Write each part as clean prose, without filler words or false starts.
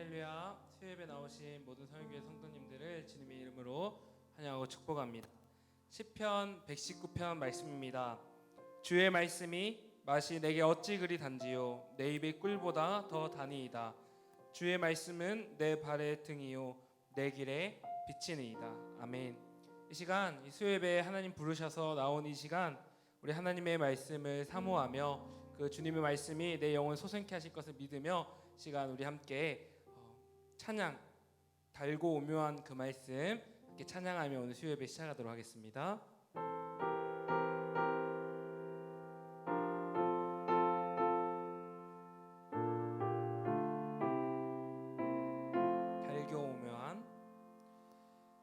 할렐루야. 수요예배 나오신 모든 성인교회 성도님들을 주님의 이름으로 환영하고 축복합니다. 시편 119편 말씀입니다. 주의 말씀이 맛이 내게 어찌 그리 단지요 내 입의 꿀보다 더 다니이다. 주의 말씀은 내 발의 등이요 내 길에 비치니이다. 아멘. 이 시간 이 수요예배에 하나님 부르셔서 나온 이 시간, 우리 하나님의 말씀을 사모하며 그 주님의 말씀이 내 영혼 소생케 하실 것을 믿으며 시간 우리 함께 찬양, 달고 오묘한 그 말씀 함께 찬양하며 오늘 수요예배 시작하도록 하겠습니다.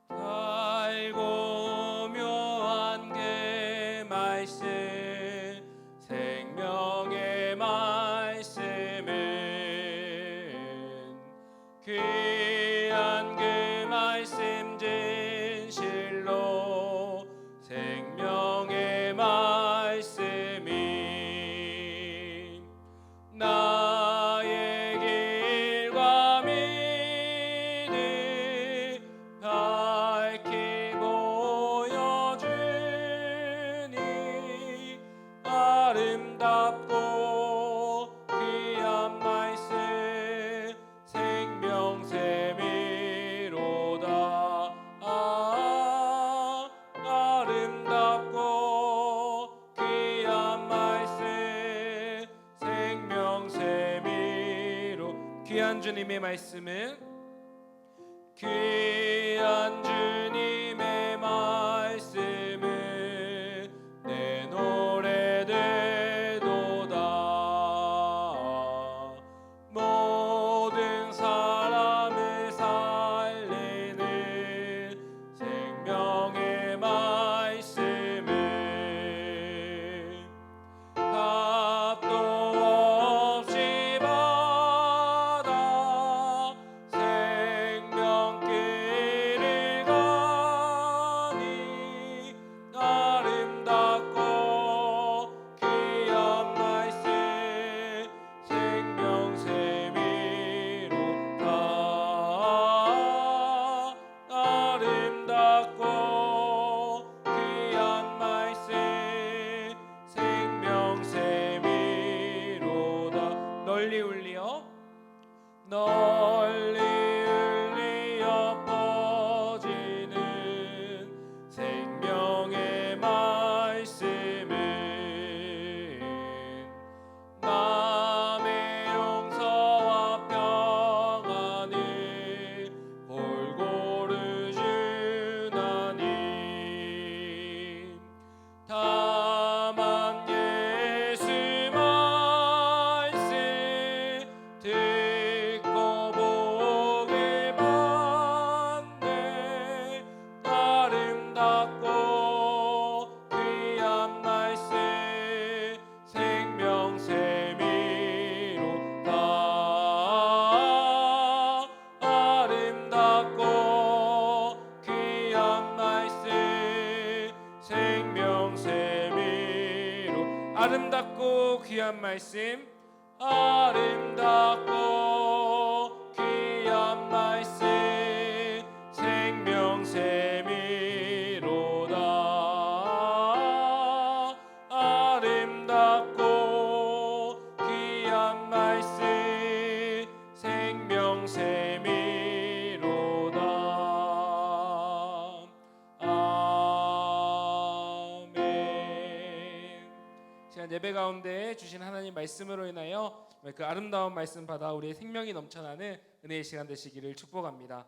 달고 오묘한 그 말씀, 생명의 말씀은 귀한 그 말씀 진실로 생명의 말씀이 나의 길과 미리 밝히 보여주니 아름답고 귀한 말씀 생명샘이로다. 아름답고 귀한 말씀 생명샘이로. 귀한 주님의 말씀은, 귀한 주님의 말씀은 내 노래 되도다. 모든 사람을 살리는 생명의 말씀은 값도 없이 받아 생명길을 가니 아름답고 귀한 말씀 생명샘이로다. 아름답고 귀한 말씀 생명샘이로다. 널리 울리어 퍼지는 생명의 말씀은 남의 용서와 평안을 골고루 주나니 다만 예수 말씀 듣고 복을 받네. 아름답고 귀한 말씀 생명샘이로다. 아름답고 귀한 말씀 생명샘이로. 아름답고 귀한 말씀, 아름답고 귀한 말씀 생명샘이로다. 아름답고 귀한 말씀 생명샘이로다. 아멘. 시간 예배 가운데 주신 하나님 말씀으로 인하여 그 아름다운 말씀 받아 우리의 생명이 넘쳐나는 은혜의 시간 되시기를 축복합니다.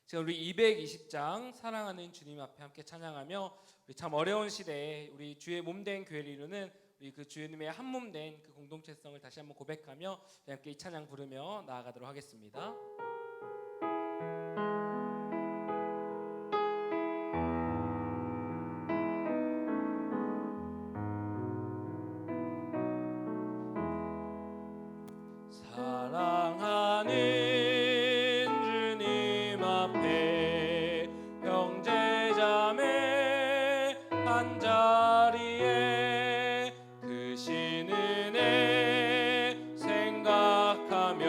지금 우리 220장 사랑하는 주님 앞에 함께 찬양하며 우리 참 어려운 시대에 우리 주의 몸된 교회를 이루는 우리 그 주님의 한 몸된 그 공동체성을 다시 한번 고백하며 함께 이 찬양 부르며 나아가도록 하겠습니다. 사랑하는 주님 앞에 형제자매 한자리에 크신 은혜 생각하며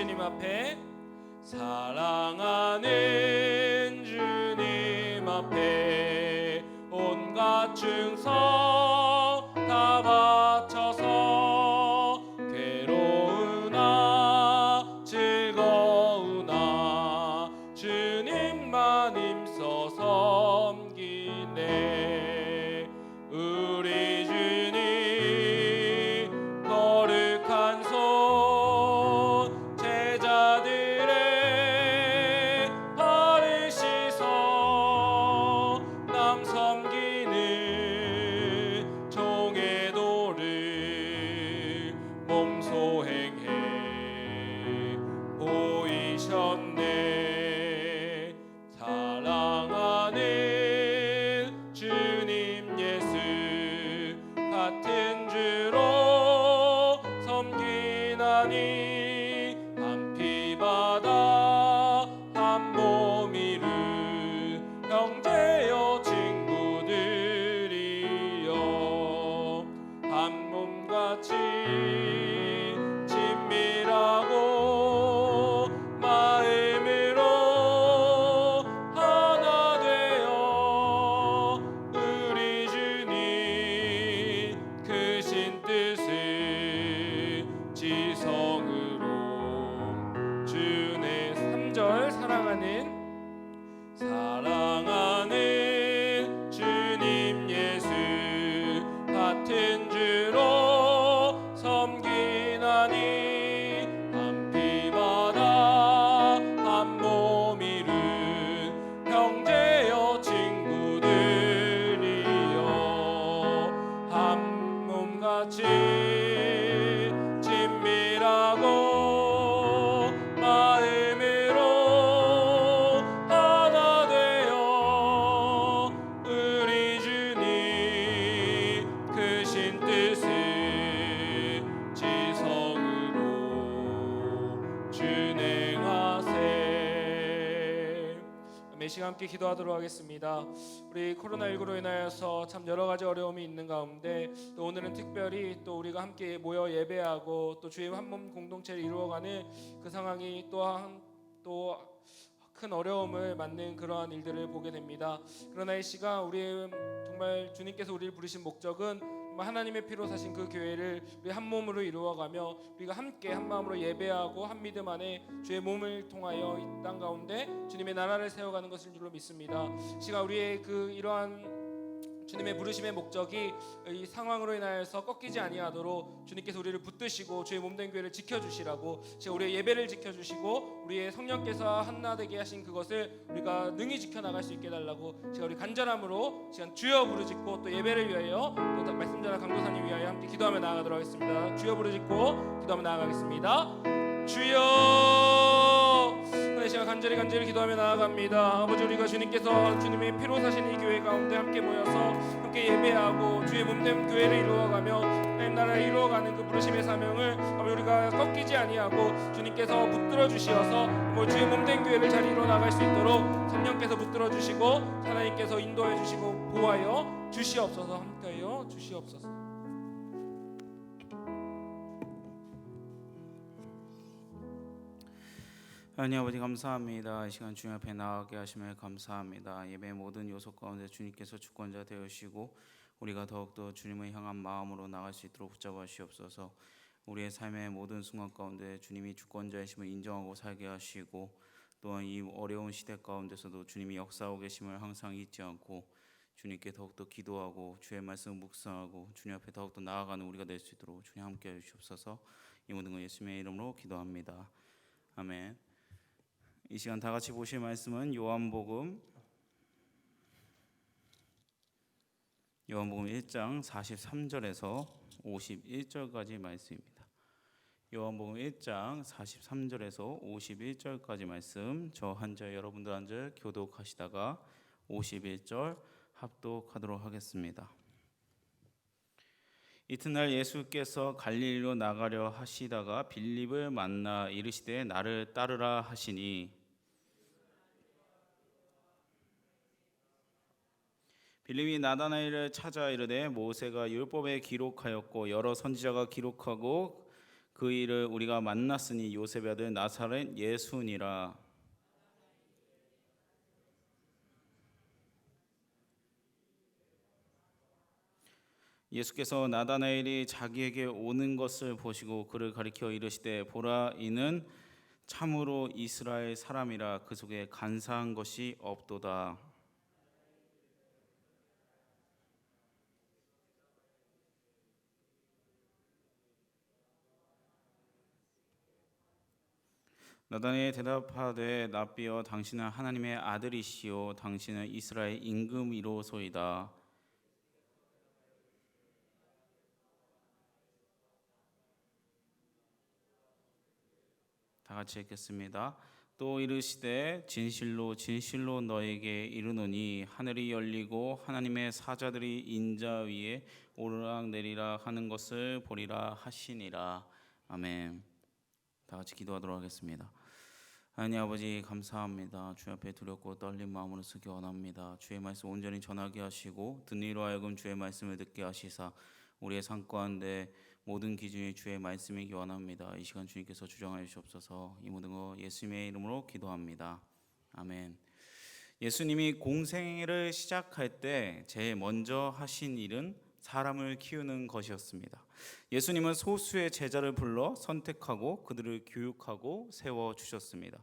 주님 앞에 사랑하는 주님 앞에 온갖 충성 다 바쳐서 괴로우나 즐거우나 주님만 힘써 섬기네. 우리 주님 거룩한 손 제자들의 발을 씻어 남 섬기는 종의 도를 몸소행해 보이셨네. 사랑하는 주님 예수 같은 주로 섬기나니 한 피바다 한 몸 이룬 형제여 친구들이여 한 몸같이 친밀하고 마음으로 하나 되어 우리 주님 크신 뜻을 지성으로 주의 3절 사랑하는 주님 예수 같은 주로 섬기나니 한 피바다 한 몸 이룬 형제여 친구들이여 한 몸같이 친밀하고 마음으로 하나 되어 우리 주님 크신 뜻을 지성으로 준행하세. 매 시간 함께 기도하도록 하겠습니다. 우리 코로나19로 인하여서 참 여러 가지 어려움이 있는 가운데 또 오늘은 특별히 또 우리가 함께 모여 예배하고 또 주의 한 몸 공동체를 이루어가는 그 상황이 또한 또 큰 어려움을 맞는 그러한 일들을 보게 됩니다. 그러나 이 시간 우리 정말 주님께서 우리를 부르신 목적은 하나님의 피로 사신 그 교회를 우리 한 몸으로 이루어가며 우리가 함께 한 마음으로 예배하고 한 믿음 안에 주의 몸을 통하여 이 땅 가운데 주님의 나라를 세워가는 것을 줄로 믿습니다. 이 시간 우리의 그 이러한 주님의 부르심의 목적이 이 상황으로 인하여서 꺾이지 아니하도록 주님께서 우리를 붙드시고 주의 몸된 교회를 지켜주시라고 제가 우리의 예배를 지켜주시고 우리의 성령께서 하나 되게 하신 그것을 우리가 능히 지켜나갈 수 있게 해달라고 제가 우리 간절함으로 시간 주여 부르짖고 또 예배를 위하여 또 말씀 전할 강도사님 위하여 함께 기도하며 나아가도록 하겠습니다. 주여 부르짖고 기도하며 나아가겠습니다. 주여 이 시간 간절히 기도하며 나아갑니다. 아버지 우리가 주님께서 주님의 피로 사신 이 교회 가운데 함께 모여서 함께 예배하고 주의 몸된 교회를 이루어가며 하나님 나라를 이루어가는 그 부르심의 사명을 아버지 우리가 꺾이지 아니하고 주님께서 붙들어 주시어서 주의 몸된 교회를 잘 이루어 나갈 수 있도록 성령께서 붙들어 주시고 하나님께서 인도해 주시고 보호하여 주시옵소서. 함께하여 주시옵소서. 하나님 아버지 감사합니다. 이 시간 주님 앞에 나가게 하심을 감사합니다. 예배의 모든 요소 가운데 주님께서 주권자 되시고 우리가 더욱더 주님을 향한 마음으로 나갈 수 있도록 붙잡아 주시옵소서. 우리의 삶의 모든 순간 가운데 주님이 주권자이심을 인정하고 살게 하시고 또한 이 어려운 시대 가운데서도 주님이 역사하고 계심을 항상 잊지 않고 주님께 더욱더 기도하고 주의 말씀을 묵상하고 주님 앞에 더욱더 나아가는 우리가 될 수 있도록 주님 함께 해주시옵소서. 이 모든 것 예수님의 이름으로 기도합니다. 아멘. 이 시간 다 같이 보실 말씀은 요한복음 1장 43절에서 51절까지 말씀입니다. 요한복음 1장 43절에서 51절까지 말씀 저 한 절 여러분들 한 절 교독하시다가 51절 합독하도록 하겠습니다. 이튿날 예수께서 갈릴리로 나가려 하시다가 빌립을 만나 이르시되 나를 따르라 하시니 빌립이 나다나엘을 찾아 이르되 모세가 율법에 기록하였고 여러 선지자가 기록하고 그 이를 우리가 만났으니 요셉의 아들 나사렛 예수니라. 예수께서 나다나엘이 자기에게 오는 것을 보시고 그를 가리켜 이르시되 보라 이는 참으로 이스라엘 사람이라 그 속에 간사한 것이 없도다. 나다나엘이 대답하되 랍비여 당신은 하나님의 아들이시요 당신은 이스라엘 임금이로소이다. 다 같이 읽겠습니다. 또 이르시되 진실로 진실로 너에게 이르노니 하늘이 열리고 하나님의 사자들이 인자 위에 오르락내리락 하는 것을 보리라 하시니라. 아멘. 다 같이 기도하도록 하겠습니다. 하나님 아버지 감사합니다. 주 앞에 두렵고 떨린 마음으로 서기 원합니다. 주의 말씀 온전히 전하게 하시고 듣는 이로 하여금 주의 말씀을 듣게 하시사 우리의 삶 가운데 모든 기준이 주의 말씀이기 원합니다. 이 시간 주님께서 주장하여 주옵소서. 이 모든 거 예수님의 이름으로 기도합니다. 아멘. 예수님이 공생애를 시작할 때 제일 먼저 하신 일은 사람을 키우는 것이었습니다. 예수님은 소수의 제자를 불러 선택하고 그들을 교육하고 세워주셨습니다.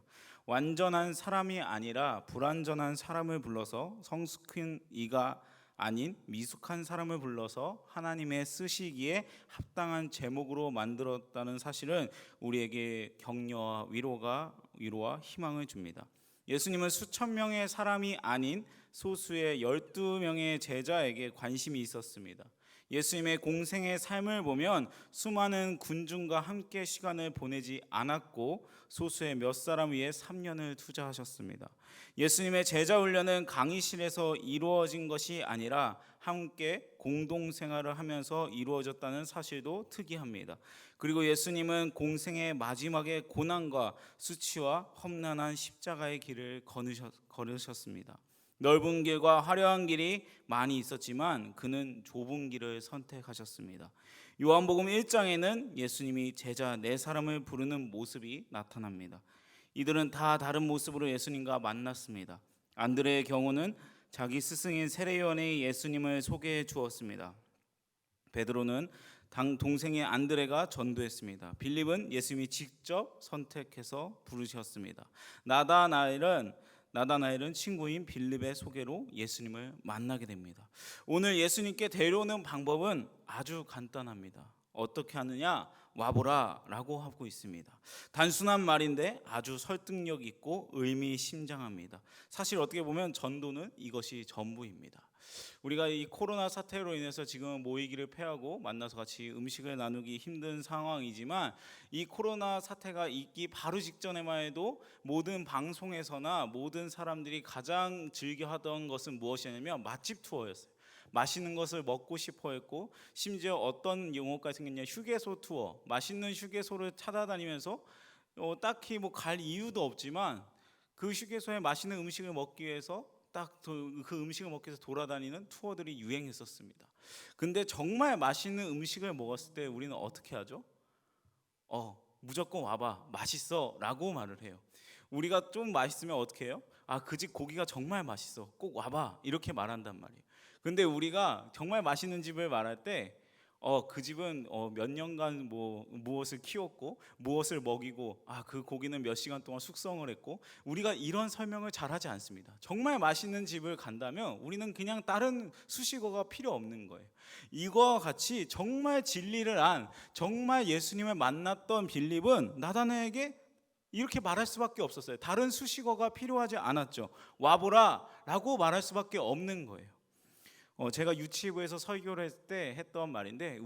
완전한 사람이 아니라 불완전한 사람을 불러서 성숙한 이가 아닌 미숙한 사람을 불러서 하나님의 쓰시기에 합당한 제목으로 만들었다는 사실은 우리에게 격려와 위로와 희망을 줍니다. 예수님은 수천 명의 사람이 아닌 소수의 12명의 제자에게 관심이 있었습니다. 예수님의 공생의 삶을 보면 수많은 군중과 함께 시간을 보내지 않았고 소수의 몇 사람 위에 3년을 투자하셨습니다. 예수님의 제자 훈련은 강의실에서 이루어진 것이 아니라 함께 공동생활을 하면서 이루어졌다는 사실도 특이합니다. 그리고 예수님은 공생의 마지막에 고난과 수치와 험난한 십자가의 길을 걸으셨습니다. 넓은 길과 화려한 길이 많이 있었지만 그는 좁은 길을 선택하셨습니다. 요한복음 1장에는 예수님이 제자 4사람을 부르는 모습이 나타납니다. 이들은 다 다른 모습으로 예수님과 만났습니다. 안드레의 경우는 자기 스승인 세례요한이 예수님을 소개해 주었습니다. 베드로는 동생의 안드레가 전도했습니다. 빌립은 예수님이 직접 선택해서 부르셨습니다. 나다나엘은 친구인 빌립의 소개로 예수님을 만나게 됩니다. 오늘 예수님께 데려오는 방법은 아주 간단합니다. 어떻게 하느냐? 와보라 라고 하고 있습니다. 단순한 말인데 아주 설득력 있고 의미심장합니다. 사실 어떻게 보면 전도는 이것이 전부입니다. 우리가 이 코로나 사태로 인해서 지금 모이기를 패하고 만나서 같이 음식을 나누기 힘든 상황이지만 이 코로나 사태가 있기 바로 직전에만 해도 모든 방송에서나 모든 사람들이 가장 즐겨 하던 것은 무엇이냐면 맛집 투어였어요. 맛있는 것을 먹고 싶어 했고 심지어 어떤 용어까지 생겼냐, 휴게소 투어. 맛있는 휴게소를 찾아다니면서 딱히 뭐 갈 이유도 없지만 그 휴게소에 맛있는 음식을 먹기 위해서 딱 그 음식을 먹기 위해서 돌아다니는 투어들이 유행했었습니다. 근데 정말 맛있는 음식을 먹었을 때 우리는 어떻게 하죠? 무조건 와봐, 맛있어 라고 말을 해요. 우리가 좀 맛있으면 어떻게 해요? 그 집 고기가 정말 맛있어, 꼭 와봐, 이렇게 말한단 말이에요. 근데 우리가 정말 맛있는 집을 말할 때 그 집은 몇 년간 무엇을 키웠고 무엇을 먹이고 그 고기는 몇 시간 동안 숙성을 했고, 우리가 이런 설명을 잘 하지 않습니다. 정말 맛있는 집을 간다면 우리는 그냥 다른 수식어가 필요 없는 거예요. 이거와 같이 정말 진리를 안, 정말 예수님을 만났던 빌립은 나다나에게 이렇게 말할 수밖에 없었어요. 다른 수식어가 필요하지 않았죠. 와보라 라고 말할 수밖에 없는 거예요. 제가 유치부에서 설교를 했을 때 했던 말인데,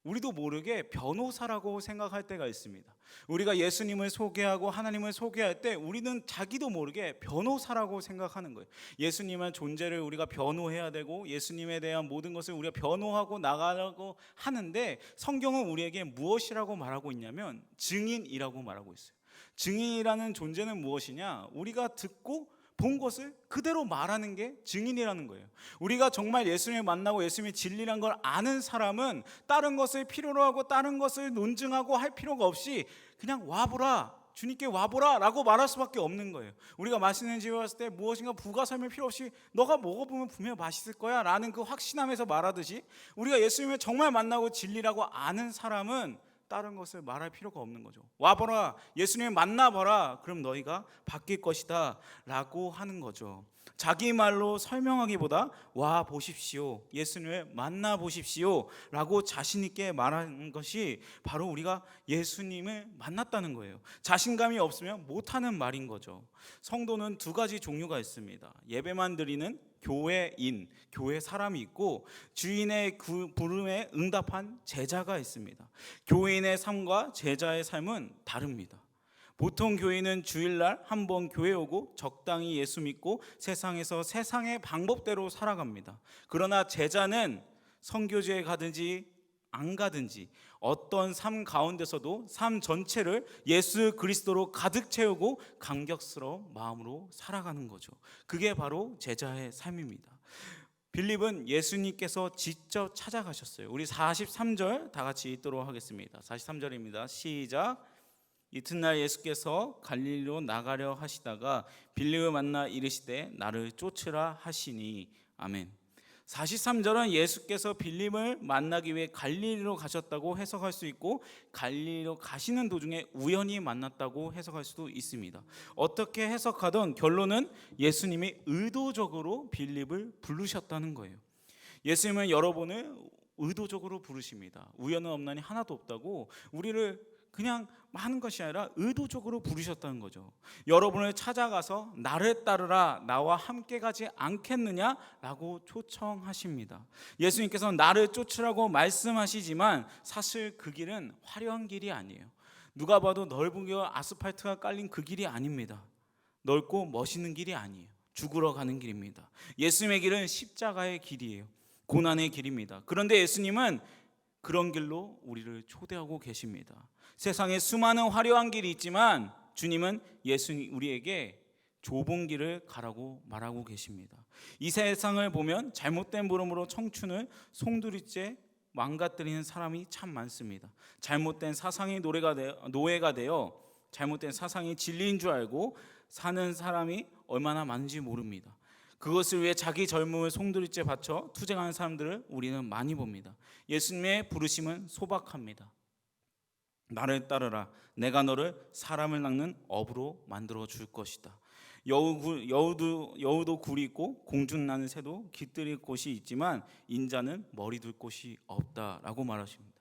우리도 모르게 변호사라고 생각할 때가 있습니다. 우리가 예수님을 소개하고 하나님을 소개할 때 우리는 자기도 모르게 변호사라고 생각하는 거예요. 예수님의 존재를 우리가 변호해야 되고 예수님에 대한 모든 것을 우리가 변호하고 나가려고 하는데, 성경은 우리에게 무엇이라고 말하고 있냐면 증인이라고 말하고 있어요. 증인이라는 존재는 무엇이냐? 우리가 듣고 본 것을 그대로 말하는 게 증인이라는 거예요. 우리가 정말 예수님을 만나고 예수님의 진리란 걸 아는 사람은 다른 것을 필요로 하고 다른 것을 논증하고 할 필요가 없이 그냥 와보라, 주님께 와보라 라고 말할 수밖에 없는 거예요. 우리가 맛있는 집에 왔을 때 무엇인가 부가 설명 필요 없이 너가 먹어보면 분명 맛있을 거야 라는 그 확신함에서 말하듯이, 우리가 예수님을 정말 만나고 진리라고 아는 사람은 다른 것을 말할 필요가 없는 거죠. 와보라, 예수님을 만나봐라, 그럼 너희가 바뀔 것이다 라고 하는 거죠. 자기 말로 설명하기보다 와 보십시오, 예수님을 만나 보십시오 라고 자신 있게 말하는 것이 바로 우리가 예수님을 만났다는 거예요. 자신감이 없으면 못하는 말인 거죠. 성도는 두 가지 종류가 있습니다. 예배만 드리는 교회인, 교회 사람이 있고 주인의 부름에 응답한 제자가 있습니다. 교인의 삶과 제자의 삶은 다릅니다. 보통 교인은 주일날 한 번 교회 오고 적당히 예수 믿고 세상에서 세상의 방법대로 살아갑니다. 그러나 제자는 선교지에 가든지 안 가든지 어떤 삶 가운데서도 삶 전체를 예수 그리스도로 가득 채우고 감격스러운 마음으로 살아가는 거죠. 그게 바로 제자의 삶입니다. 빌립은 예수님께서 직접 찾아가셨어요. 우리 43절 다 같이 읽도록 하겠습니다. 43절입니다. 시작. 이튿날 예수께서 갈릴리로 나가려 하시다가 빌립을 만나 이르시되 나를 쫓으라 하시니. 아멘. 43절은 예수께서 빌립을 만나기 위해 갈릴리로 가셨다고 해석할 수 있고 갈릴리로 가시는 도중에 우연히 만났다고 해석할 수도 있습니다. 어떻게 해석하든 결론은 예수님이 의도적으로 빌립을 부르셨다는 거예요. 예수님은 여러분을 의도적으로 부르십니다. 우연은 없나니 하나도 없다고 우리를 그냥 하는 것이 아니라 의도적으로 부르셨다는 거죠. 여러분을 찾아가서 나를 따르라, 나와 함께 가지 않겠느냐라고 초청하십니다. 예수님께서는 나를 쫓으라고 말씀하시지만 사실 그 길은 화려한 길이 아니에요. 누가 봐도 넓은 길, 아스팔트가 깔린 그 길이 아닙니다. 넓고 멋있는 길이 아니에요. 죽으러 가는 길입니다. 예수님의 길은 십자가의 길이에요. 고난의 길입니다. 그런데 예수님은 그런 길로 우리를 초대하고 계십니다. 세상에 수많은 화려한 길이 있지만 주님은 우리에게 좁은 길을 가라고 말하고 계십니다. 이 세상을 보면 잘못된 부름으로 청춘을 송두리째 망가뜨리는 사람이 참 많습니다. 잘못된 사상이 노예가 되어 잘못된 사상이 진리인 줄 알고 사는 사람이 얼마나 많은지 모릅니다. 그것을 위해 자기 젊음을 송두리째 바쳐 투쟁하는 사람들을 우리는 많이 봅니다. 예수님의 부르심은 소박합니다. 나를 따르라, 내가 너를 사람을 낚는 어부로 만들어 줄 것이다. 여우도 굴이 있고 공중 나는 새도 깃들일 곳이 있지만 인자는 머리 둘 곳이 없다라고 말하십니다.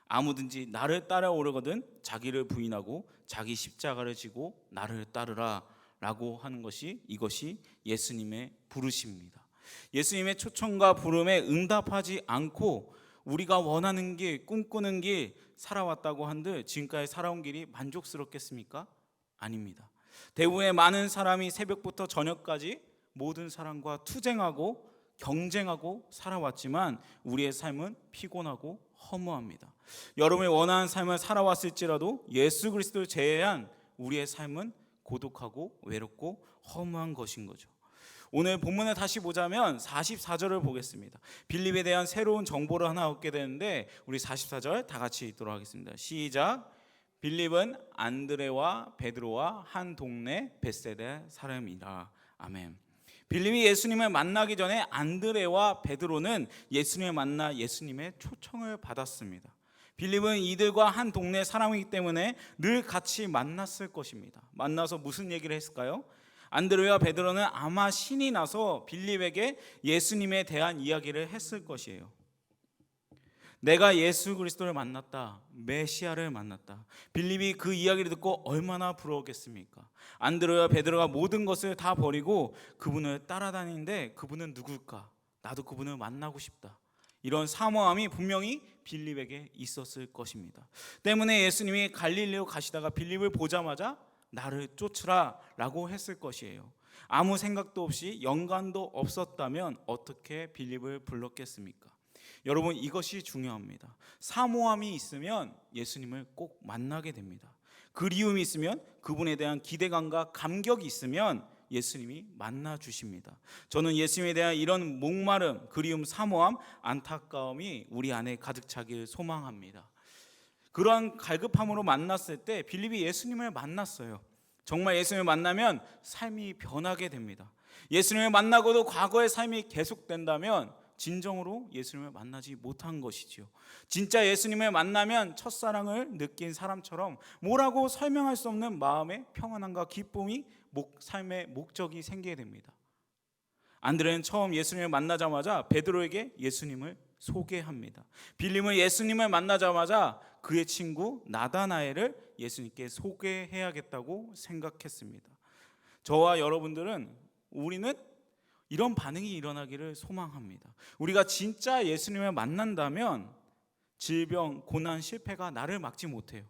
아무든지 나를 따라오려거든 자기를 부인하고 자기 십자가를 지고 나를 따르라 라고 하는 것이, 이것이 예수님의 부르심입니다. 예수님의 초청과 부름에 응답하지 않고 우리가 원하는 길, 꿈꾸는 길 살아왔다고 한들 지금까지 살아온 길이 만족스럽겠습니까? 아닙니다. 대부분의 많은 사람이 새벽부터 저녁까지 모든 사람과 투쟁하고 경쟁하고 살아왔지만 우리의 삶은 피곤하고 허무합니다. 여러분이 원하는 삶을 살아왔을지라도 예수 그리스도를 제외한 우리의 삶은 고독하고 외롭고 허무한 것인 거죠. 오늘 본문을 다시 보자면 44절을 보겠습니다. 빌립에 대한 새로운 정보를 하나 얻게 되는데 우리 44절 다 같이 읽도록 하겠습니다. 시작. 빌립은 안드레와 베드로와 한 동네 벳세다 사람이라. 아멘. 빌립이 예수님을 만나기 전에 안드레와 베드로는 예수님을 만나 예수님의 초청을 받았습니다. 빌립은 이들과 한 동네 사람이기 때문에 늘 같이 만났을 것입니다. 만나서 무슨 얘기를 했을까요? 안드레와 베드로는 아마 신이 나서 빌립에게 예수님에 대한 이야기를 했을 것이에요. 내가 예수 그리스도를 만났다, 메시아를 만났다. 빌립이 그 이야기를 듣고 얼마나 부러웠겠습니까? 안드레와 베드로가 모든 것을 다 버리고 그분을 따라다니는데 그분은 누굴까? 나도 그분을 만나고 싶다. 이런 사모함이 분명히 빌립에게 있었을 것입니다. 때문에 예수님이 갈릴리로 가시다가 빌립을 보자마자 나를 쫓으라 라고 했을 것이에요. 아무 생각도 없이 연관도 없었다면 어떻게 빌립을 불렀겠습니까? 여러분, 이것이 중요합니다. 사모함이 있으면 예수님을 꼭 만나게 됩니다. 그리움이 있으면, 그분에 대한 기대감과 감격이 있으면 예수님이 만나 주십니다. 저는 예수님에 대한 이런 목마름, 그리움, 사모함, 안타까움이 우리 안에 가득 차길 소망합니다. 그러한 갈급함으로 만났을 때 빌립이 예수님을 만났어요. 정말 예수님을 만나면 삶이 변하게 됩니다. 예수님을 만나고도 과거의 삶이 계속된다면 진정으로 예수님을 만나지 못한 것이지요. 진짜 예수님을 만나면 첫사랑을 느낀 사람처럼 뭐라고 설명할 수 없는 마음의 평안함과 기쁨이 삶의 목적이 생기게 됩니다. 안드레는 처음 예수님을 만나자마자 베드로에게 예수님을 소개합니다. 빌립은 예수님을 만나자마자 그의 친구 나다나엘을 예수님께 소개해야겠다고 생각했습니다. 저와 여러분들은 우리는 이런 반응이 일어나기를 소망합니다. 우리가 진짜 예수님을 만난다면 질병, 고난, 실패가 나를 막지 못해요.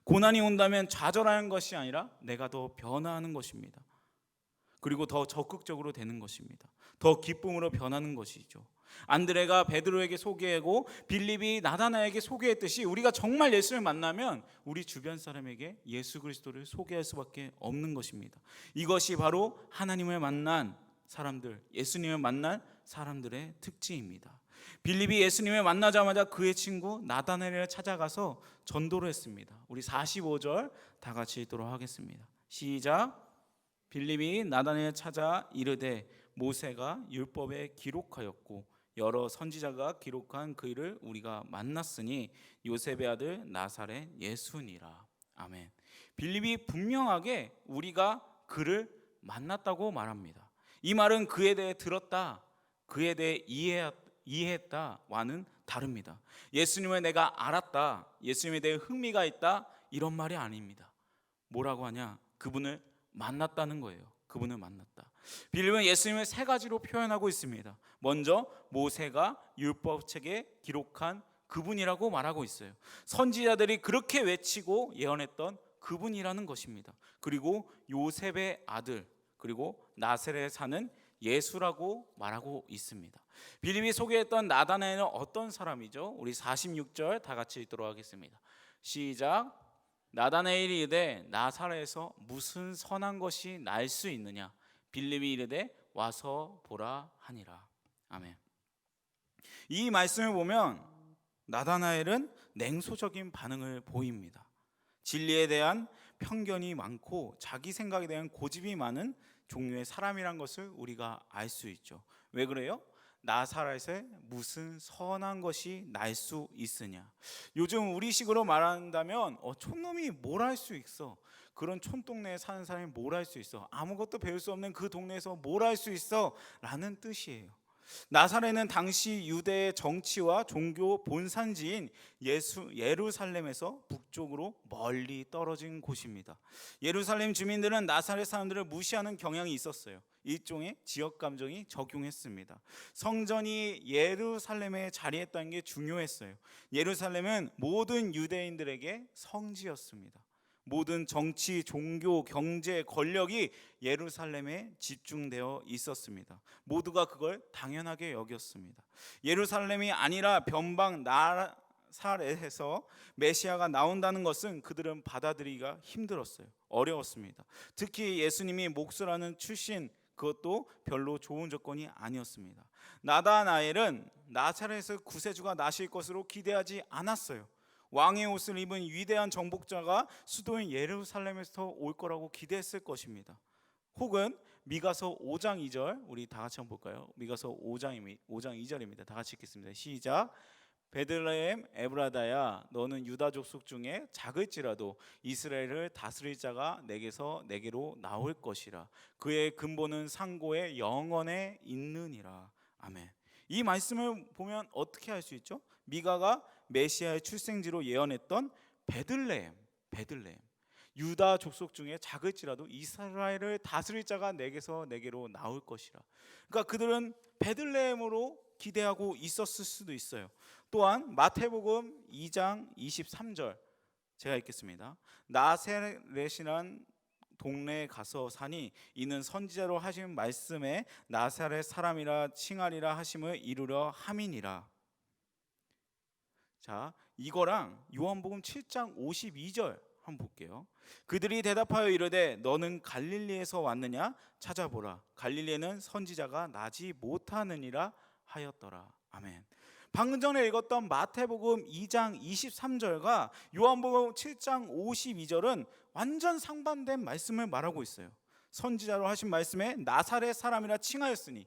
고난이 온다면 좌절하는 것이 아니라 내가 더 변화하는 것입니다. 그리고 더 적극적으로 되는 것입니다. 더 기쁨으로 변하는 것이죠. 안드레가 베드로에게 소개하고 빌립이 나다나에게 소개했듯이 우리가 정말 예수를 만나면 우리 주변 사람에게 예수 그리스도를 소개할 수밖에 없는 것입니다. 이것이 바로 하나님을 만난 사람들, 예수님을 만난 사람들의 특징입니다. 빌립이 예수님을 만나자마자 그의 친구 나다나엘을 찾아가서 전도를 했습니다. 우리 45절 다 같이 읽도록 하겠습니다. 시작. 빌립이 나다나엘을 찾아 이르되 모세가 율법에 기록하였고 여러 선지자가 기록한 그 일을 우리가 만났으니 요셉의 아들 나사렛 예수니라. 아멘. 빌립이 분명하게 우리가 그를 만났다고 말합니다. 이 말은 그에 대해 들었다, 그에 대해 이해했다와는 다릅니다. 예수님을 내가 알았다, 예수님에 대해 흥미가 있다, 이런 말이 아닙니다. 뭐라고 하냐? 그분을 만났다는 거예요. 그분을 만났다. 빌립은 예수님을 세 가지로 표현하고 있습니다. 먼저 모세가 율법책에 기록한 그분이라고 말하고 있어요. 선지자들이 그렇게 외치고 예언했던 그분이라는 것입니다. 그리고 요셉의 아들, 그리고 나사렛에 사는 예수라고 말하고 있습니다. 빌립이 소개했던 나다나엘은 어떤 사람이죠? 우리 46절 다 같이 읽도록 하겠습니다. 시작. 나다나엘이 이르되 나사렛에서 무슨 선한 것이 날 수 있느냐? 빌립이 이르되 와서 보라 하니라. 아멘. 이 말씀을 보면 나다나엘은 냉소적인 반응을 보입니다. 진리에 대한 편견이 많고 자기 생각에 대한 고집이 많은 종류의 사람이란 것을 우리가 알 수 있죠. 왜 그래요? 나사렛에 무슨 선한 것이 날 수 있으냐. 요즘 우리식으로 말한다면 촌놈이 뭘 할 수 있어. 그런 촌동네에 사는 사람이 뭘 할 수 있어. 아무것도 배울 수 없는 그 동네에서 뭘 할 수 있어 라는 뜻이에요. 나사렛은 당시 유대의 정치와 종교 본산지인 예루살렘에서 북쪽으로 멀리 떨어진 곳입니다. 예루살렘 주민들은 나사렛 사람들을 무시하는 경향이 있었어요. 일종의 지역 감정이 적용했습니다. 성전이 예루살렘에 자리했다는 게 중요했어요. 예루살렘은 모든 유대인들에게 성지였습니다. 모든 정치, 종교, 경제, 권력이 예루살렘에 집중되어 있었습니다. 모두가 그걸 당연하게 여겼습니다. 예루살렘이 아니라 변방 나사렛에서 메시아가 나온다는 것은 그들은 받아들이기가 힘들었어요. 어려웠습니다. 특히 예수님이 목수라는 출신, 그것도 별로 좋은 조건이 아니었습니다. 나다나엘은 나사렛에서 구세주가 나실 것으로 기대하지 않았어요. 왕의 옷을 입은 위대한 정복자가 수도인 예루살렘에서 올 거라고 기대했을 것입니다. 혹은 미가서 5장 2절, 우리 다 같이 한번 볼까요? 미가서 5장 2절입니다. 다 같이 읽겠습니다. 시작. 베들레헴 에브라다야, 너는 유다 족속 중에 작을지라도 이스라엘을 다스릴 자가 내게로 나올 것이라. 그의 근본은 상고의 영원에 있느니라. 아멘. 이 말씀을 보면 어떻게 알 수 있죠? 미가가 메시아의 출생지로 예언했던 베들레헴, 유다 족속 중에 작을지라도 이스라엘을 다스릴 자가 내게로 나올 것이라. 그러니까 그들은 베들레헴으로 기대하고 있었을 수도 있어요. 또한 마태복음 2장 23절 제가 읽겠습니다. 나사렛이란 동네에 가서 사니 이는 선지자로 하신 말씀에 나사렛 사람이라 칭하리라 하심을 이루려 함이니라. 자, 이거랑 요한복음 7장 52절 한번 볼게요. 그들이 대답하여 이르되 너는 갈릴리에서 왔느냐 찾아보라. 갈릴리에는 선지자가 나지 못하느니라 하였더라. 아멘. 방금 전에 읽었던 마태복음 2장 23절과 요한복음 7장 52절은 완전 상반된 말씀을 말하고 있어요. 선지자로 하신 말씀에 나사렛 사람이라 칭하였으니,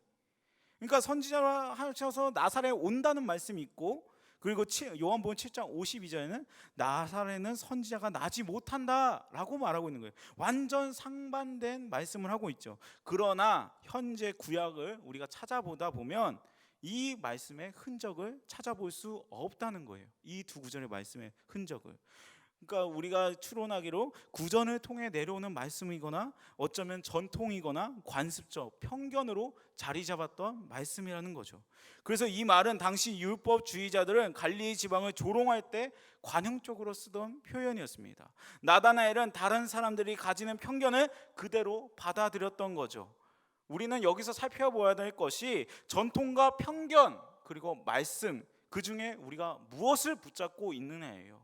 그러니까 선지자로 하셔서 나사렛에 온다는 말씀이 있고, 그리고 요한복음 7장 52절에는 나사렛은 선지자가 나지 못한다라고 말하고 있는 거예요. 완전 상반된 말씀을 하고 있죠. 그러나 현재 구약을 우리가 찾아보다 보면 이 말씀의 흔적을 찾아볼 수 없다는 거예요. 이 두 구절의 말씀의 흔적을. 그러니까 우리가 추론하기로 구전을 통해 내려오는 말씀이거나 어쩌면 전통이거나 관습적 편견으로 자리 잡았던 말씀이라는 거죠. 그래서 이 말은 당시 율법주의자들은 갈릴리 지방을 조롱할 때 관용적으로 쓰던 표현이었습니다. 나다나엘은 다른 사람들이 가지는 편견을 그대로 받아들였던 거죠. 우리는 여기서 살펴봐야 될 것이 전통과 편견 그리고 말씀, 그 중에 우리가 무엇을 붙잡고 있느냐예요.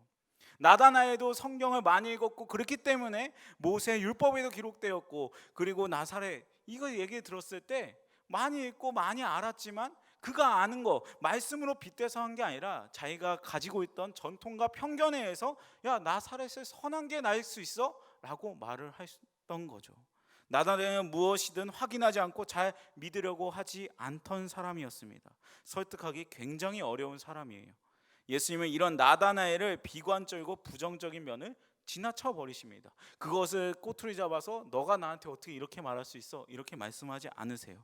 나다나엘도 성경을 많이 읽었고 그렇기 때문에 모세 율법에도 기록되었고, 그리고 나사렛 이거 얘기 들었을 때 많이 읽고 많이 알았지만 그가 아는 거 말씀으로 빗대서 한 게 아니라 자기가 가지고 있던 전통과 편견에 의해서 야 나사렛에 선한 게 나일 수 있어? 라고 말을 했던 거죠. 나다나엘은 무엇이든 확인하지 않고 잘 믿으려고 하지 않던 사람이었습니다. 설득하기 굉장히 어려운 사람이에요. 예수님은 이런 나다나엘을 비관적이고 부정적인 면을 지나쳐 버리십니다. 그것을 꼬투리 잡아서 너가 나한테 어떻게 이렇게 말할 수 있어? 이렇게 말씀하지 않으세요.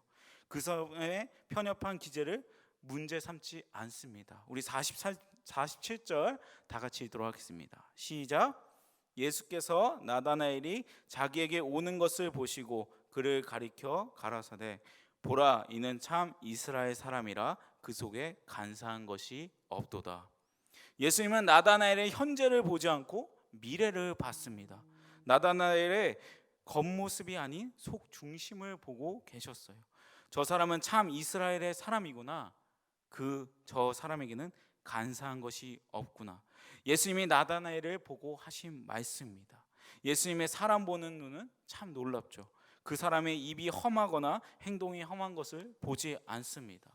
그 사람의 편협한 기제를 문제 삼지 않습니다. 우리 47절 다 같이 읽도록 하겠습니다. 시작. 예수께서 나다나엘이 자기에게 오는 것을 보시고 그를 가리켜 가라사대 보라 이는 참 이스라엘 사람이라 그 속에 간사한 것이 없도다. 예수님은 나다나엘의 현재를 보지 않고 미래를 봤습니다. 나다나엘의 겉모습이 아닌 속 중심을 보고 계셨어요. 저 사람은 참 이스라엘의 사람이구나. 저 사람에게는 간사한 것이 없구나. 예수님이 나다나엘을 보고 하신 말씀입니다. 예수님의 사람 보는 눈은 참 놀랍죠. 그 사람의 입이 험하거나 행동이 험한 것을 보지 않습니다.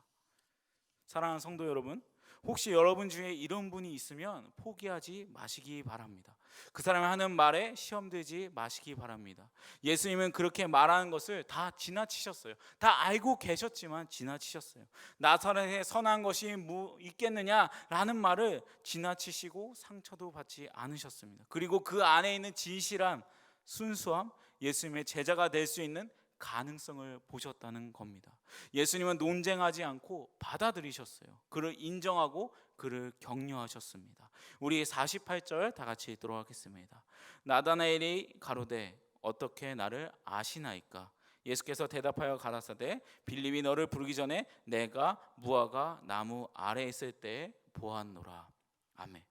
사랑하는 성도 여러분, 혹시 여러분 중에 이런 분이 있으면 포기하지 마시기 바랍니다. 그 사람이 하는 말에 시험 들지 마시기 바랍니다. 예수님은 그렇게 말하는 것을 다 지나치셨어요. 다 알고 계셨지만 지나치셨어요. 나사렛에 선한 것이 있겠느냐라는 말을 지나치시고 상처도 받지 않으셨습니다. 그리고 그 안에 있는 진실함, 순수함, 예수님의 제자가 될 수 있는 가능성을 보셨다는 겁니다. 예수님은 논쟁하지 않고 받아들이셨어요. 그를 인정하고 그를 격려하셨습니다. 우리 48절 다 같이 읽도록 하겠습니다. 나다나엘이 가로되 어떻게 나를 아시나이까? 예수께서 대답하여 가라사대 빌립이 너를 부르기 전에 내가 무화과 나무 아래에 있을 때 보았노라. 아멘.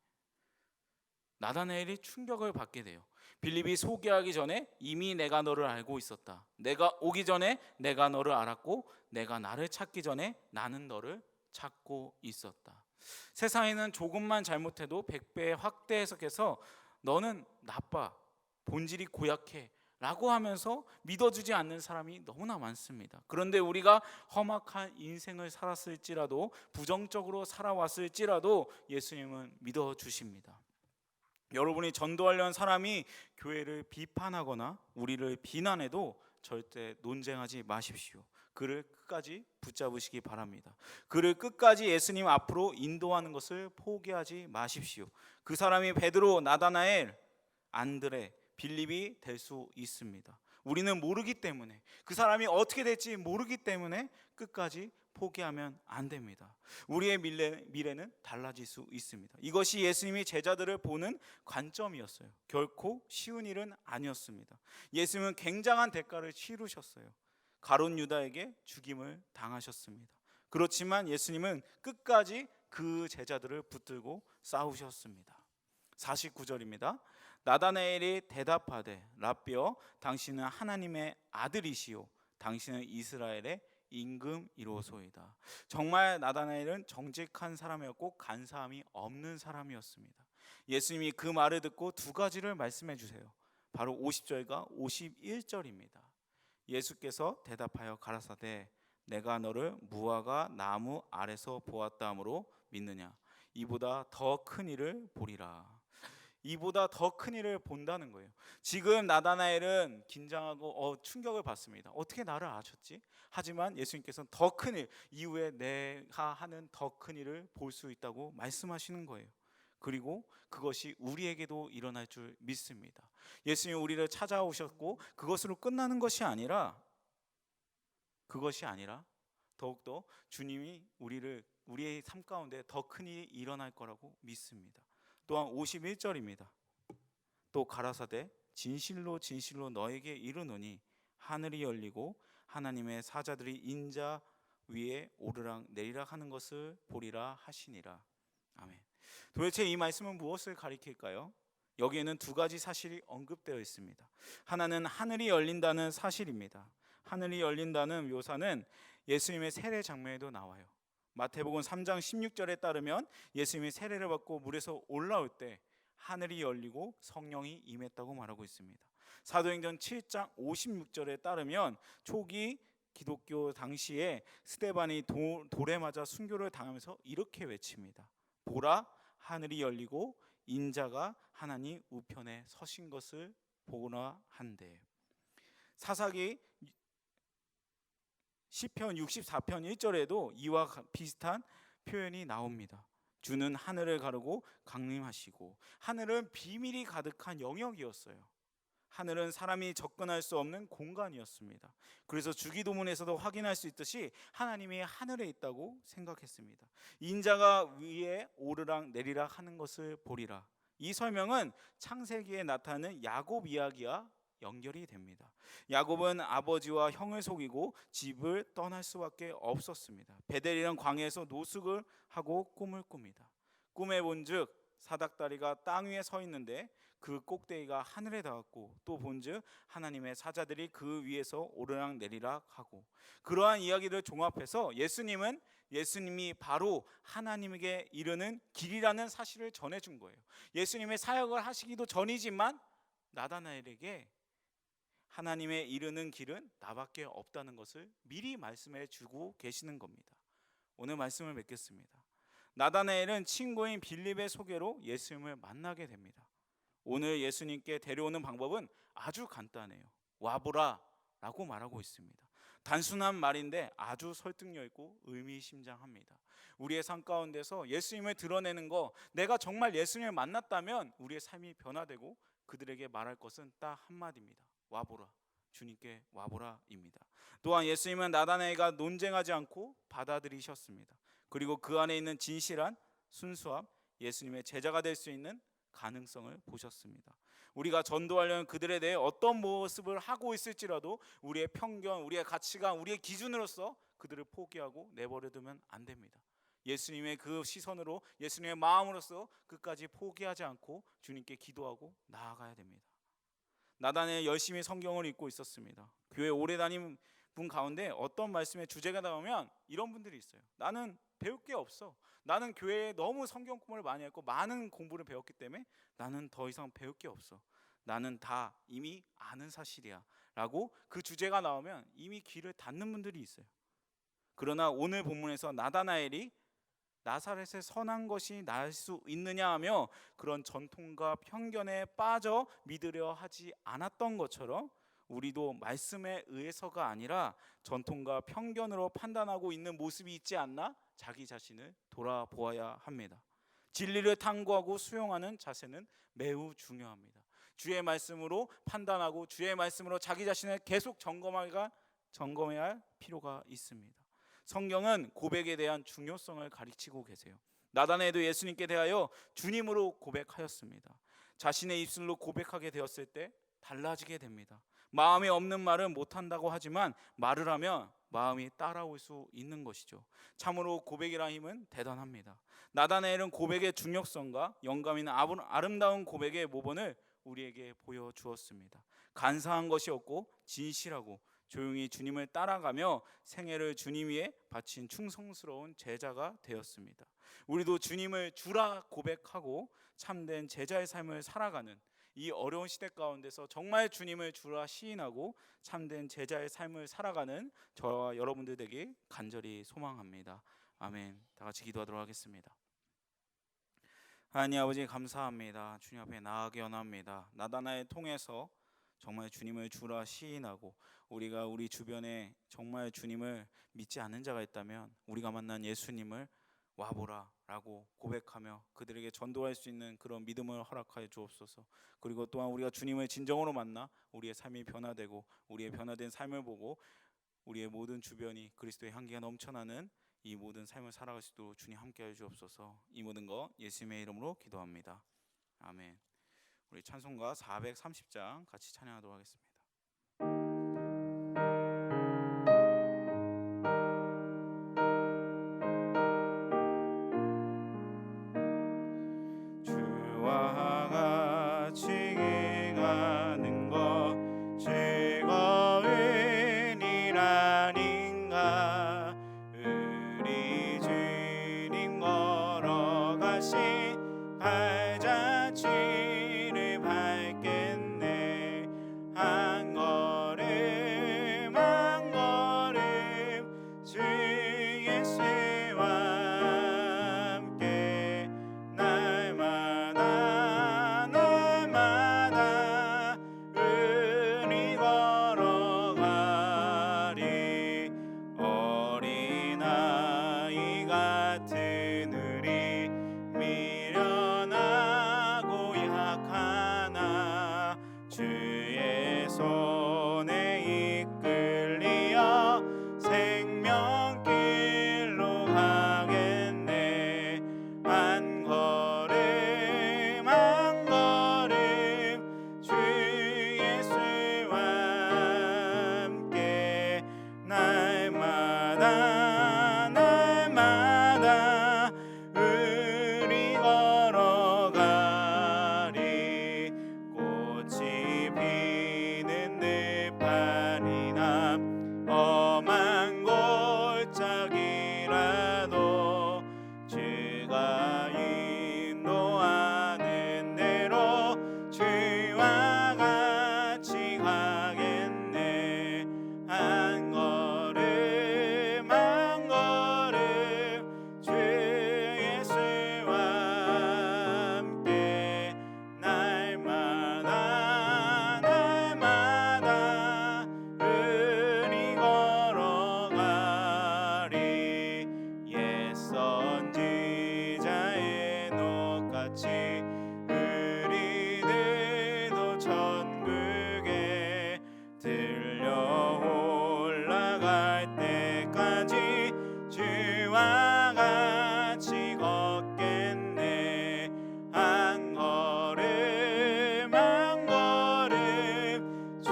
나다나엘이 충격을 받게 돼요. 빌립이 소개하기 전에 이미 내가 너를 알고 있었다. 내가 오기 전에 내가 너를 알았고 내가 나를 찾기 전에 나는 너를 찾고 있었다. 세상에는 조금만 잘못해도 100배 확대 해석해서 너는 나빠, 본질이 고약해 라고 하면서 믿어주지 않는 사람이 너무나 많습니다. 그런데 우리가 험악한 인생을 살았을지라도 부정적으로 살아왔을지라도 예수님은 믿어주십니다. 여러분이 전도하려는 사람이 교회를 비판하거나 우리를 비난해도 절대 논쟁하지 마십시오. 그를 끝까지 붙잡으시기 바랍니다. 그를 끝까지 예수님 앞으로 인도하는 것을 포기하지 마십시오. 그 사람이 베드로, 나다나엘, 안드레, 빌립이 될 수 있습니다. 우리는 모르기 때문에, 그 사람이 어떻게 될지 모르기 때문에 끝까지 포기하면 안 됩니다. 우리의 미래는 달라질 수 있습니다. 이것이 예수님이 제자들을 보는 관점이었어요. 결코 쉬운 일은 아니었습니다. 예수님은 굉장한 대가를 치르셨어요. 가룟 유다에게 죽임을 당하셨습니다. 그렇지만 예수님은 끝까지 그 제자들을 붙들고 싸우셨습니다. 49절입니다. 나다나엘이 대답하되 라삐여 당신은 하나님의 아들이시요 당신은 이스라엘의 임금이로소이다. 정말 나다나엘은 정직한 사람이었고 간사함이 없는 사람이었습니다. 예수님이 그 말을 듣고 두 가지를 말씀해 주세요. 바로 50절과 51절입니다. 예수께서 대답하여 가라사대 내가 너를 무화과 나무 아래서 보았다 하므로 믿느냐? 이보다 더 큰 일을 보리라. 이보다 더 큰 일을 본다는 거예요. 지금 나다나엘은 긴장하고 충격을 받습니다. 어떻게 나를 아셨지? 하지만 예수님께서는 더 큰 일, 이후에 내가 하는 더 큰 일을 볼 수 있다고 말씀하시는 거예요. 그리고 그것이 우리에게도 일어날 줄 믿습니다. 예수님이 우리를 찾아오셨고 그것으로 끝나는 것이 아니라 더욱더 주님이 우리의 삶 가운데 더 큰 일이 일어날 거라고 믿습니다. 또한 51절입니다. 또 가라사대 진실로 진실로 너에게 이르노니 하늘이 열리고 하나님의 사자들이 인자 위에 오르락 내리락 하는 것을 보리라 하시니라. 아멘. 도대체 이 말씀은 무엇을 가리킬까요? 여기에는 두 가지 사실이 언급되어 있습니다. 하나는 하늘이 열린다는 사실입니다. 하늘이 열린다는 묘사는 예수님의 세례 장면에도 나와요. 마태복음 3장 16절에 따르면 예수님이 세례를 받고 물에서 올라올 때 하늘이 열리고 성령이 임했다고 말하고 있습니다. 사도행전 7장 56절에 따르면 초기 기독교 당시에 스데반이 돌에 맞아 순교를 당하면서 이렇게 외칩니다. 보라 하늘이 열리고 인자가 하나님 우편에 서신 것을 보거나 한데, 사사기 시편 64편 1절에도 이와 비슷한 표현이 나옵니다. 주는 하늘을 가르고 강림하시고, 하늘은 비밀이 가득한 영역이었어요. 하늘은 사람이 접근할 수 없는 공간이었습니다. 그래서 주기도문에서도 확인할 수 있듯이 하나님이 하늘에 있다고 생각했습니다. 인자가 위에 오르락 내리락 하는 것을 보리라. 이 설명은 창세기에 나타나는 야곱 이야기와 연결이 됩니다. 야곱은 아버지와 형을 속이고 집을 떠날 수밖에 없었습니다. 베델이라는 광야에서 노숙을 하고 꿈을 꿉니다. 꿈에 본즉 사닥다리가 땅 위에 서 있는데 그 꼭대기가 하늘에 닿았고, 또 본즉 하나님의 사자들이 그 위에서 오르락 내리락 하고, 그러한 이야기를 종합해서 예수님이 바로 하나님에게 이르는 길이라는 사실을 전해준 거예요. 예수님의 사역을 하시기도 전이지만 나다나엘에게 하나님에 이르는 길은 나밖에 없다는 것을 미리 말씀해 주고 계시는 겁니다. 오늘 말씀을 맺겠습니다. 나다나엘은 친구인 빌립의 소개로 예수님을 만나게 됩니다. 오늘 예수님께 데려오는 방법은 아주 간단해요. 와보라 라고 말하고 있습니다. 단순한 말인데 아주 설득력 있고 의미심장합니다. 우리의 삶 가운데서 예수님을 드러내는 거, 내가 정말 예수님을 만났다면 우리의 삶이 변화되고 그들에게 말할 것은 딱 한마디입니다. 와보라, 주님께 와보라입니다. 또한 예수님은 나다나엘과 논쟁하지 않고 받아들이셨습니다. 그리고 그 안에 있는 진실한 순수함, 예수님의 제자가 될 수 있는 가능성을 보셨습니다. 우리가 전도하려면 그들에 대해 어떤 모습을 하고 있을지라도 우리의 편견, 우리의 가치관, 우리의 기준으로서 그들을 포기하고 내버려두면 안 됩니다. 예수님의 그 시선으로, 예수님의 마음으로서 끝까지 포기하지 않고 주님께 기도하고 나아가야 됩니다. 나다나엘 열심히 성경을 읽고 있었습니다. 교회 오래 다닌 분 가운데 어떤 말씀의 주제가 나오면 이런 분들이 있어요. 나는 배울 게 없어. 나는 교회에 너무 성경 공부를 많이 했고 많은 공부를 배웠기 때문에 나는 더 이상 배울 게 없어. 나는 다 이미 아는 사실이야 라고 그 주제가 나오면 이미 귀를 닫는 분들이 있어요. 그러나 오늘 본문에서 나다나엘이 나사렛의 선한 것이 날 수 있느냐 하며 그런 전통과 편견에 빠져 믿으려 하지 않았던 것처럼 우리도 말씀에 의해서가 아니라 전통과 편견으로 판단하고 있는 모습이 있지 않나 자기 자신을 돌아보아야 합니다. 진리를 탐구하고 수용하는 자세는 매우 중요합니다. 주의 말씀으로 판단하고 주의 말씀으로 자기 자신을 계속 점검해야 할 필요가 있습니다. 성경은 고백에 대한 중요성을 가르치고 계세요. 나다나엘도 예수님께 대하여 주님으로 고백하였습니다. 자신의 입술로 고백하게 되었을 때 달라지게 됩니다. 마음에 없는 말은 못한다고 하지만 말을 하면 마음이 따라올 수 있는 것이죠. 참으로 고백이라는 힘은 대단합니다. 나다나엘은 고백의 중요성과 영감 있는 아름다운 고백의 모본을 우리에게 보여주었습니다. 간사한 것이 없고 진실하고 조용히 주님을 따라가며 생애를 주님 위에 바친 충성스러운 제자가 되었습니다. 우리도 주님을 주라 고백하고 참된 제자의 삶을 살아가는 이 어려운 시대 가운데서 정말 주님을 주라 시인하고 참된 제자의 삶을 살아가는 저와 여러분들 되길 간절히 소망합니다. 아멘. 다 같이 기도하도록 하겠습니다. 하나님 아버지 감사합니다. 주님 앞에 나아가기 원합니다. 나다나엘 통해서 정말 주님을 주라 시인하고 우리가 우리 주변에 정말 주님을 믿지 않는 자가 있다면 우리가 만난 예수님을 와보라 라고 고백하며 그들에게 전도할 수 있는 그런 믿음을 허락하여 주옵소서. 그리고 또한 우리가 주님을 진정으로 만나 우리의 삶이 변화되고 우리의 변화된 삶을 보고 우리의 모든 주변이 그리스도의 향기가 넘쳐나는 이 모든 삶을 살아갈 수 있도록 주님 함께하여 주옵소서. 이 모든 거 예수님의 이름으로 기도합니다. 아멘. 우리 찬송가 430장 같이 찬양하도록 하겠습니다. 주와 같이 가는 것 즐거운 일 아닌가. 우리 주님 걸어가신 발자취를 밟겠네. 한 걸음 한 걸음 주 예수와 함께 날마다 날마다 우리 걸어가리. 어린아이 같은 우리 미련하고 약하나 주의 손에 이끌리어 생명길로 가겠네. 한 걸음 한 걸음 주 예수와 함께 날마다 날마다 우리 걸어가리. 꽃이 피는 들판이나 험한 골짜기라도 주가 인도하는 대로 주와 같이 가겠네. 한 걸음 한 걸음 주 예수와 함께 날마다 날마다 우리 걸어가리. 옛 선지자의 녹같이 우리들도 천국에 들려 올라갈 때까지 주와 같이 걷겠네. 한 걸음 한 걸음 주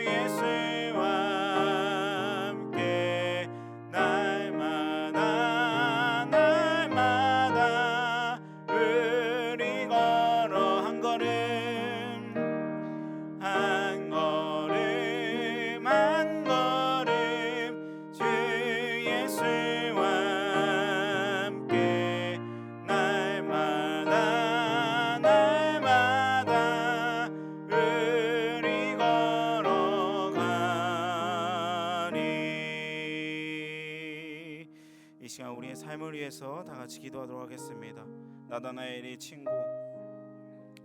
예수와 함께 날마다 날마다 우리 걸어 한 걸음 한 걸음 한 걸음 주 예수와 함께 날마다 날마다 우리 걸어가리. 이 시간 우리의 삶을 위해서 다 같이 기도하도록 하겠습니다. 나다나엘의 친구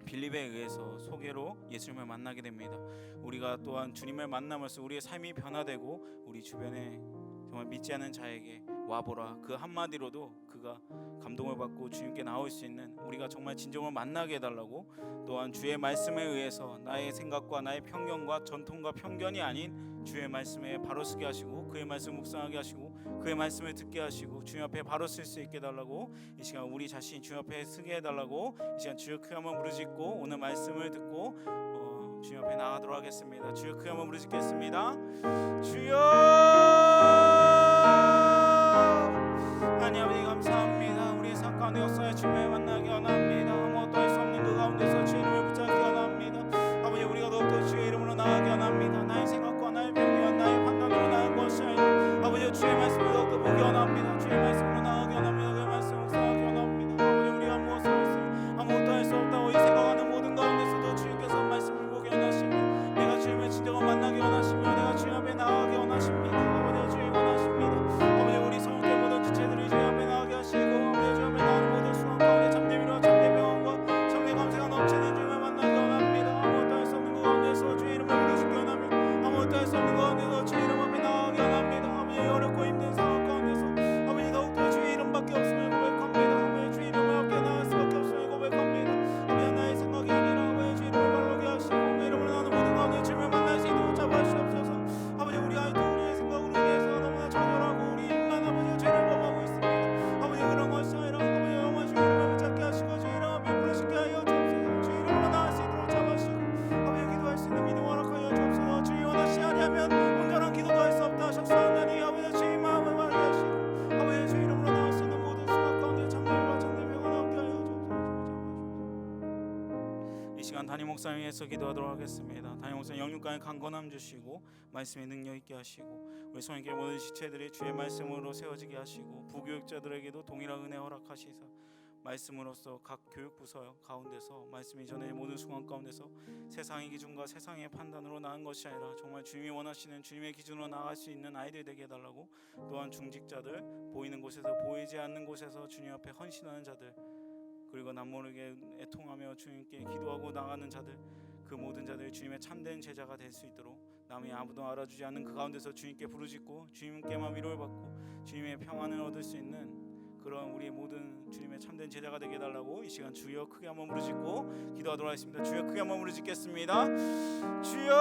빌립에 의해서 소개로 예수님을 만나게 됩니다. 우리가 또한 주님을 만남으로써 우리의 삶이 변화되고 우리 주변에 정말 믿지 않는 자에게 와보라 그 한마디로도 그가 감동을 받고 주님께 나올 수 있는 우리가 정말 진정을 만나게 해달라고, 또한 주의 말씀에 의해서 나의 생각과 나의 편견과 전통과 편견이 아닌 주의 말씀에 바로 서게 하시고 그의 말씀 묵상하게 하시고 그의 말씀을 듣게 하시고 주님 앞에 바로 쓸 수 있게 해달라고, 이 시간 우리 자신 주님 앞에 서게 해달라고 이 시간 주여 크게 한번 부르짖고 오늘 말씀을 듣고 주님 앞에 나가도록 하겠습니다. 주여 크게 한번 부르짖겠습니다. 주여 하나님 아버지 감사합니다. 우리의 삶 가운데 역사의 주님을 만나게 원합니다. 아무것도 할 수 없는 그 가운데서 주의 이름을 붙잡게 원합니다. 아버지 우리가 더욱더 주의 이름으로 나아가게 원합니다. 나의 생각과 나의 편견 나의 시간 담임 목사님 위해서 기도하도록 하겠습니다. 담임 목사님 영육간에 강건함 주시고 말씀에 능력 있게 하시고 우리 성령께 모든 지체들이 주의 말씀으로 세워지게 하시고 부교육자들에게도 동일한 은혜 허락하시사 말씀으로써 각 교육부서 가운데서 말씀이 전해 모든 순간 가운데서 세상의 기준과 세상의 판단으로 나은 것이 아니라 정말 주님이 원하시는 주님의 기준으로 나아갈 수 있는 아이들 되게 해달라고, 또한 중직자들, 보이는 곳에서 보이지 않는 곳에서 주님 앞에 헌신하는 자들, 그리고 남모르게 애통하며 주님께 기도하고 나가는 자들, 그 모든 자들이 주님의 참된 제자가 될 수 있도록 남이 아무도 알아주지 않는 그 가운데서 주님께 부르짖고 주님께만 위로를 받고 주님의 평안을 얻을 수 있는 그런 우리의 모든 주님의 참된 제자가 되게 해달라고 이 시간 주여 크게 한번 부르짖고 기도하도록 하겠습니다. 주여 크게 한번 부르짖겠습니다. 주여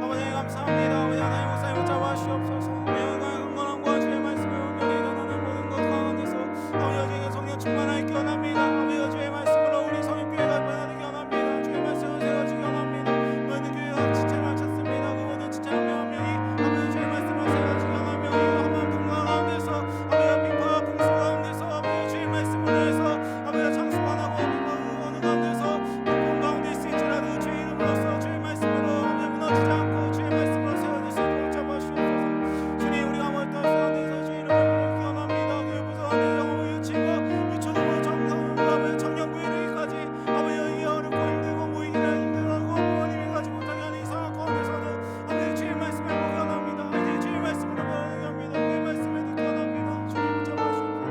아버지 감사합니다. 아버지 하나님 목사님 붙잡아주시옵소서. 강건함과 주의 말씀을 온전히 전하는 모든 것 가운데서 아버지 여주에게 성령 충만하게 원합니다. 아버지 여주의 말씀으로 우리 성육교회가 변화되게 원합니다. 주의 말씀을 세워지게 원합니다. 모든 교회 각 지체를 찾습니다. 그 모든 지체 한 명 한 명이 아버지 주의 말씀을 세워지게 한 명이 한번 풍과 가운데서 아버지 빈파 풍수 가운데서 아버지 주의 말씀을 위해서 아버지 장수관하고 어느 가운데서 본 가운데 있을지라도 주의 이름으로써 주의 말씀으로 아버지 무너지지 않고 주의 말씀으로 세워질 수 있도록 잡아주옵소서. 주님 우리가 멀던 가운데서 주의 이름을 기원합니다. 교회부서 안에 영업을 유치고 유초등부 청년부 이르기까지 아버지 여기 어렵고 힘들고 모이기나 힘들고 부모님이 가지 못하게 하는 이 상황 가운데서도 아버지 주의 말씀을 기원합니다. 아버지 주의 말씀으로 변하게 합니다. 주의 말씀을 듣게 원합니다. 주님 잡아주옵소서.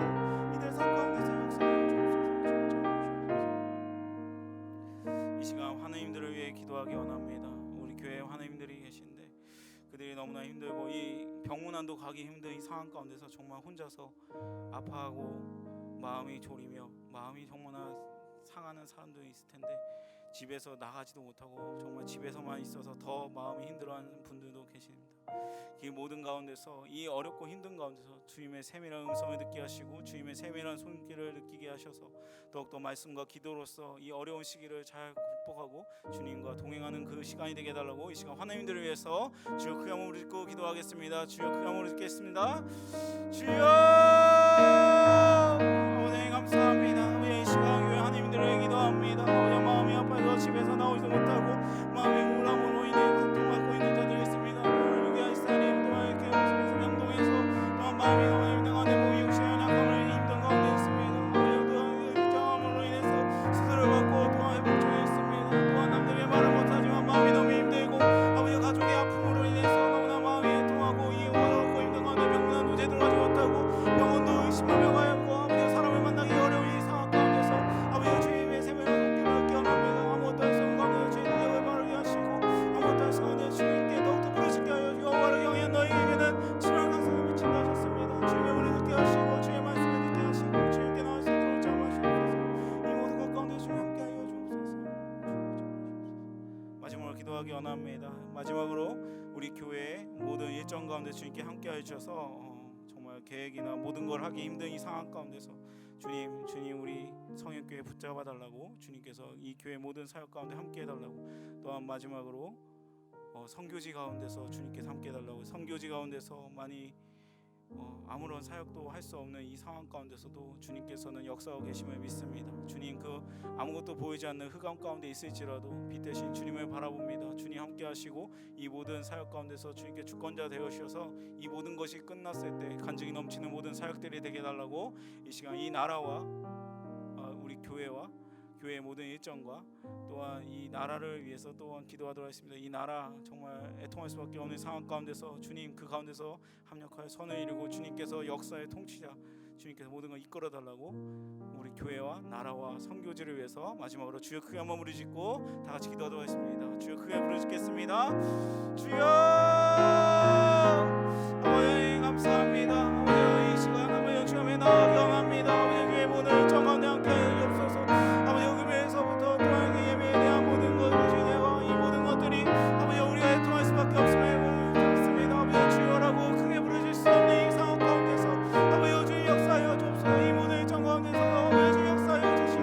이들 삶 가운데서 역사해 주옵소서. 이 시간 하나님들을 위해 기도하기 원합니다. 우리 교회에 하나님들이 계신데 그들이 너무나 힘들고 이 병문안도 가기 힘든 이 상황 가운데서 정말 혼자서 아파하고 마음이 졸이며 마음이 정말 상하는 사람들이 있을 텐데 집에서 나가지도 못하고 정말 집에서만 있어서 더 마음이 힘들어하는 분들도 계십니다. 이 모든 가운데서 이 어렵고 힘든 가운데서 주님의 세밀한 음성을 듣게 하시고 주님의 세밀한 손길을 느끼게 하셔서 더욱더 말씀과 기도로서 이 어려운 시기를 잘 극복하고 주님과 동행하는 그 시간이 되게 해달라고 이 시간 하나님들을 위해서 주여 크게 한번 부르짖고 기도하겠습니다. 주여 크게 한번 부르짖겠습니다. 주여 아버지 감사합니다. 아버지 이 시간 교회 하나님들을 기도합니다. 아버지 마음이 아파서 집에서 나오지도 못하고 마음이 우울함으로 인해 고통받고 있는 자들이 있습니다. 교회 이스라엘 또한 이렇게 집에서 양동에서 또한 마음이 너무 힘든가운데 몸이 육신의 약함을 힘든 가운데 있습니다. 아버지 또한 일정함으로 인해서 수술을 받고 또한 회복 중에 있습니다. 또한 남들의 말을 못하지만 마음이 너무 힘들고 아버지 가족의 아픔으로 인해서 너무나 마음이 애통하고 이 어렵고 힘든 가운데 병문안도 제대로 가지 못하고 병원도 의심하며 가고 아버지 사람을 만나기 어려운 이 상황 가운데서 아버지 주님의 세밀한 손길을 기원합니다. 아무것도 할 수 없는 가운데 주의 능력을 바르게 하시고 아무것도 할 수 없는 주님께 더욱더 부르짖게 하여 주시고 바르게 하여 너희에게는 치료한 강성을 미친다 하셨습니다. 주님의 은혜를 듣게 하시고 주의 말씀을 듣게 하시고 주님께 나올 수 있도록 잡아주옵소서. 이 모든 것 가운데 주님 함께 하여 주옵소서. 마지막으로 기도하기 원합니다. 마지막으로 우리 교회의 모든 일정 가운데 주님께 함께 하여 주셔서 정말 계획이나 모든 걸 하기 힘든 이 상황 가운데서 주님 우리 성역교회 붙잡아 달라고 주님께서 이 교회 모든 사역 가운데 함께 해달라고, 또한 마지막으로 선교지 가운데서 주님께서 함께 해달라고, 선교지 가운데서 많이 아무런 사역도 할 수 없는 이 상황 가운데서도 주님께서는 역사하고 계심을 믿습니다. 주님 그 아무것도 보이지 않는 흑암 가운데 있을지라도 빛 대신 주님을 바라봅니다. 주님 함께 하시고 이 모든 사역 가운데서 주님께 주권자 되어 주셔서 이 모든 것이 끝났을 때 간증이 넘치는 모든 사역들이 되게 해달라고 이 시간 이 나라와 우리 교회와 교회의 모든 일정과 또한 이 나라를 위해서 또한 기도하도록 하겠습니다. 이 나라 정말 애통할 수밖에 없는 상황 가운데서 주님 그 가운데서 합력하여 선을 이루고 주님께서 역사의 통치자 주님께서 모든 걸 이끌어 달라고 우리 교회와 나라와 선교지를 위해서 마지막으로 주여 크게 한번 부르짖고 다 같이 기도하도록 하겠습니다. 주여 크게 부르짖겠습니다. 주여 아버지 감사합니다. 아버지 이 시간 아버지 주님의 나와 경합니다. 아버지 교회 모든 일정 가운데 함께 하옵소서. 아버지 금요일서부터 또한 예배에 대한 모든 것을 주내고 이 모든 것들이 아버지 우리가 애통할 수밖에 없음을 믿습니다. 아버지 주여라고 크게 부르실 수 없는 이 상황 가운데서 아버지 주님 역사하여 주옵소서. 이 모든 일정 가운데서 아버지 주님 역사하여 주시고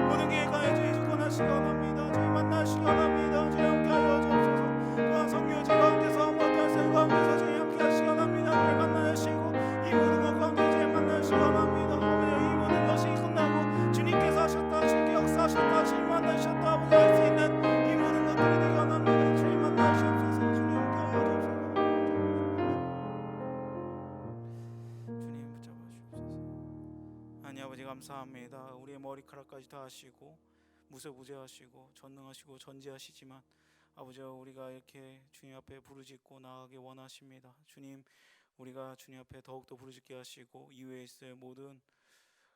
모든 계획하여 주님 주권하시기 원합니다. 주님 만나시기 원합니다. 주님 함께하여 주옵소서. 또한 선교지 가운데서 모든 셀 가운데서 주님 함께하시기 원합니다. 주님 만나시고 이 모든 것 가운데 주님 만나시기 원합니다. 아버지 이 모든 것이 끝나고 주님께서 하셨다 주님께 역사 감사합니다. 우리의 머리카락까지 다 하시고 무소부재하시고 전능하시고 전지하시지만 아버지, 우리가 이렇게 주님 앞에 부르짖고 나아가기 원하십니다. 주님, 우리가 주님 앞에 더욱더 부르짖게 하시고 이외에 있을 모든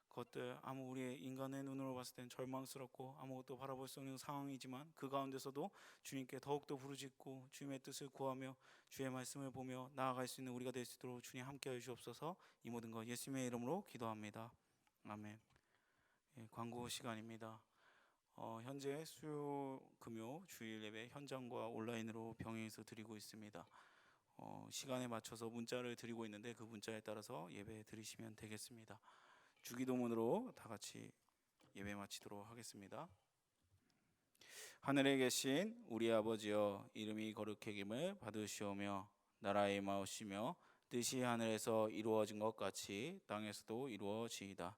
것들, 아무 우리의 인간의 눈으로 봤을 땐 절망스럽고 아무것도 바라볼 수 없는 상황이지만 그 가운데서도 주님께 더욱더 부르짖고 주님의 뜻을 구하며 주의 말씀을 보며 나아갈 수 있는 우리가 될 수 있도록 주님 함께하여 주옵소서. 이 모든 것 예수님의 이름으로 기도합니다. 아멘. 광고 시간입니다. 현재 수요 금요 주일 예배 현장과 온라인으로 병행해서 드리고 있습니다. 시간에 맞춰서 문자를 드리고 있는데 그 문자에 따라서 예배 드리시면 되겠습니다. 주기도문으로 다 같이 예배 마치도록 하겠습니다. 하늘에 계신 우리 아버지여, 이름이 거룩해김을 받으시오며 나라의 임하오시며 뜻이 하늘에서 이루어진 것 같이 땅에서도 이루어지이다.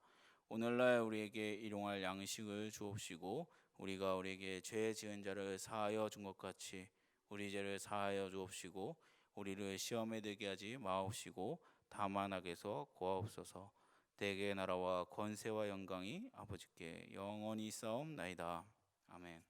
오늘날 우리에게 일용할 양식을 주옵시고 우리가 우리에게 죄 지은 자를 사하여 준 것 같이 우리 죄를 사하여 주옵시고 우리를 시험에 들게 하지 마옵시고 다만 악에서 구하옵소서. 대개의 나라와 권세와 영광이 아버지께 영원히 있사옵나이다. 아멘.